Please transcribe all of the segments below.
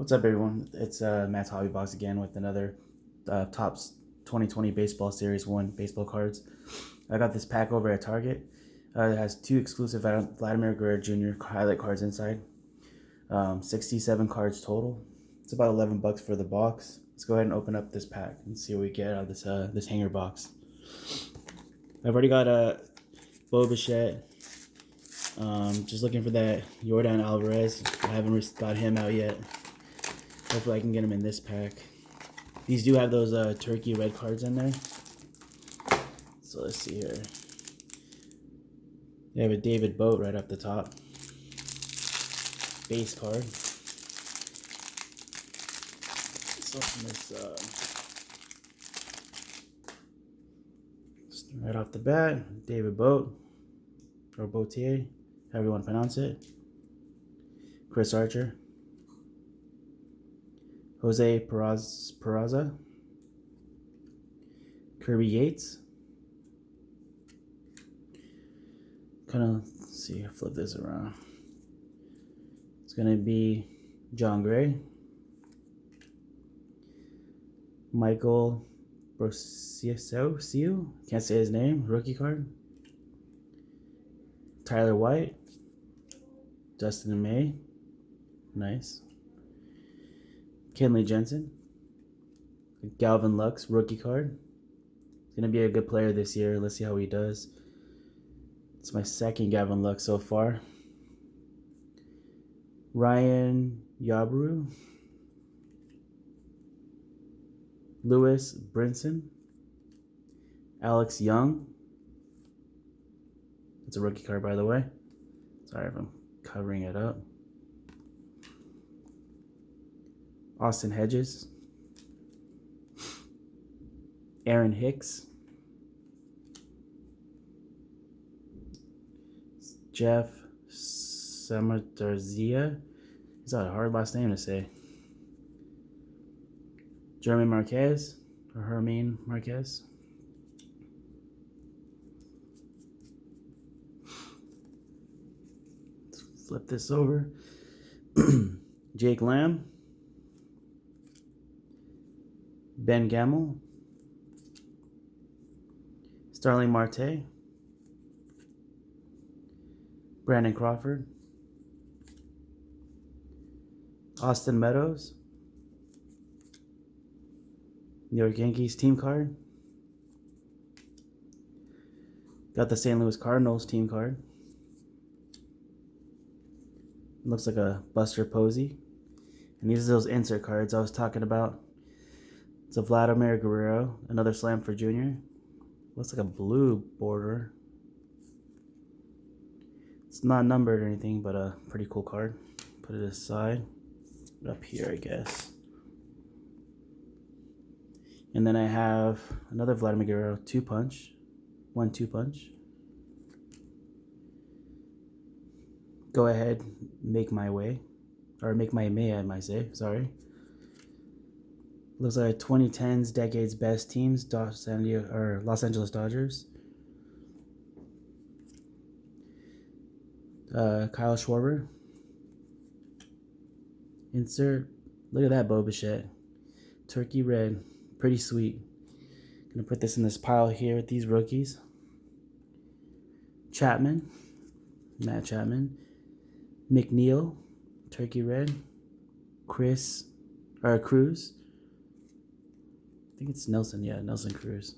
What's up, everyone? It's Matt's Hobby Box again with another Topps 2020 Baseball Series 1 baseball cards. I got this pack over at Target. It has 2 exclusive Vladimir Guerrero Jr. highlight cards inside. 67 cards total. It's about $11 for the box. Let's go ahead and open up this pack and see what we get out of this hanger box. I've already got a Bo Bichette. Just looking for that Yordan Alvarez. I haven't got him out yet. Hopefully I can get him in this pack. These do have those turkey red cards in there. So let's see here. They have a David Boat right up the top. Base card. Let's open this right off the bat. David Boat. Or Botier, however you want to pronounce it. Chris Archer. Jose Peraza, Kirby Yates. Kind of see, flip this around. It's gonna be John Gray, Michael Brosio, can't say his name, rookie card. Tyler White, Dustin May, nice. Kenley Jensen, Galvin Lux, rookie card. He's going to be a good player this year. Let's see how he does. It's my second Gavin Lux so far. Ryan Yabru, Lewis Brinson, Alex Young. It's a rookie card, by the way. Sorry if I'm covering it up. Austin Hedges, Aaron Hicks, Jeff Samatarzia. Is that a hard last name to say? German Marquez, or Hermine Marquez. Let's flip this over. Jake Lamb. Ben Gamel, Starling Marte, Brandon Crawford, Austin Meadows, New York Yankees team card. Got the St. Louis Cardinals team card. Looks like a Buster Posey. And these are those insert cards I was talking about. It's a Vladimir Guerrero, another Slam for Junior. Looks like a blue border. It's not numbered or anything, but a pretty cool card. Put it aside. Up here, I guess. And then I have another Vladimir Guerrero 2-punch. 1-2 punch. Go ahead, make my way. Or make my May, I might say. Sorry. Looks like 2010's Decade's Best Teams, Los Angeles Dodgers. Kyle Schwarber. Insert. Look at that Bo Bichette. Turkey red. Pretty sweet. Gonna put this in this pile here with these rookies. Chapman. Matt Chapman. McNeil. Turkey red. Cruz. I think it's Nelson, yeah, Nelson Cruz.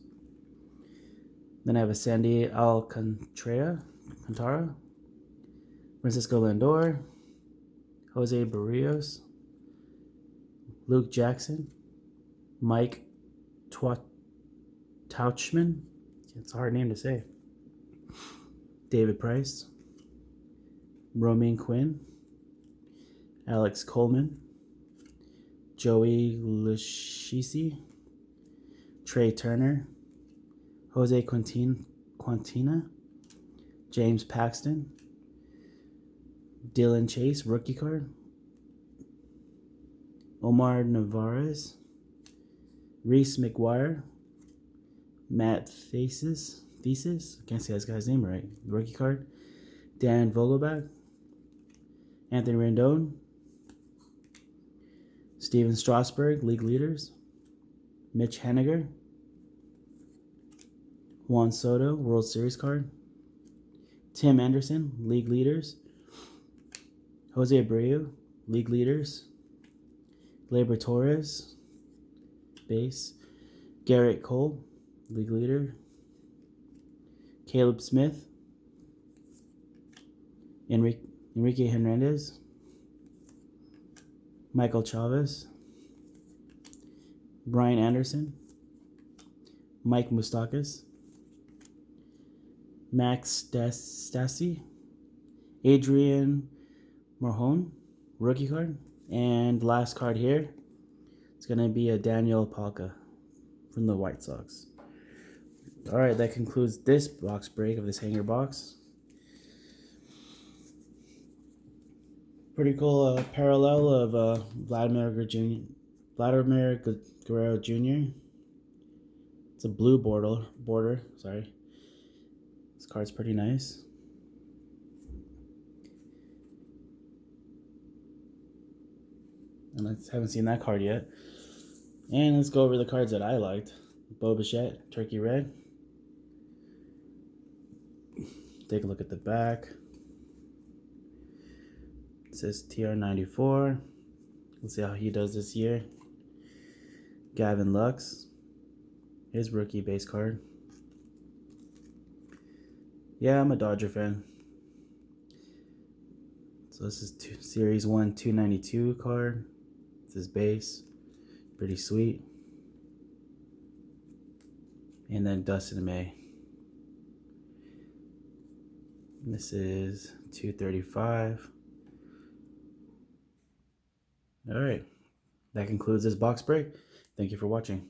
Then I have a Sandy Alcantara, Francisco Lindor, Jose Barrios, Luke Jackson, Mike Tauchman, it's a hard name to say, David Price, Romaine Quinn, Alex Coleman, Joey Lucchesi, Trey Turner, Jose Quintina, James Paxton, Dylan Chase, rookie card, Omar Narvaez, Reese McGuire, Matt Thesis, can't say this guy's name right, rookie card, Dan Vogelbach, Anthony Rendon, Steven Strasburg, league leaders. Mitch Haniger. Juan Soto, World Series card. Tim Anderson, league leaders. Jose Abreu, league leaders. Gleyber Torres, base. Garrett Cole, league leader. Caleb Smith. Enrique Hernandez. Michael Chavez. Brian Anderson. Mike Moustakas. Max Stassi. Adrian Marhone, rookie card. And last card here, it's going to be a Daniel Palka from the White Sox. All right, that concludes this box break of this hanger box. Pretty cool parallel of Vladimir Guerrero Jr. It's a blue border. Sorry. This card's pretty nice. And I haven't seen that card yet. And let's go over the cards that I liked. Bo Bichette, Turkey Red. Take a look at the back. It says TR94. Let's see how he does this year. Gavin Lux. His rookie base card. Yeah, I'm a Dodger fan. So this is Series 1 292 card. It's his base. Pretty sweet. And then Dustin May. And this is 235. Alright. That concludes this box break. Thank you for watching.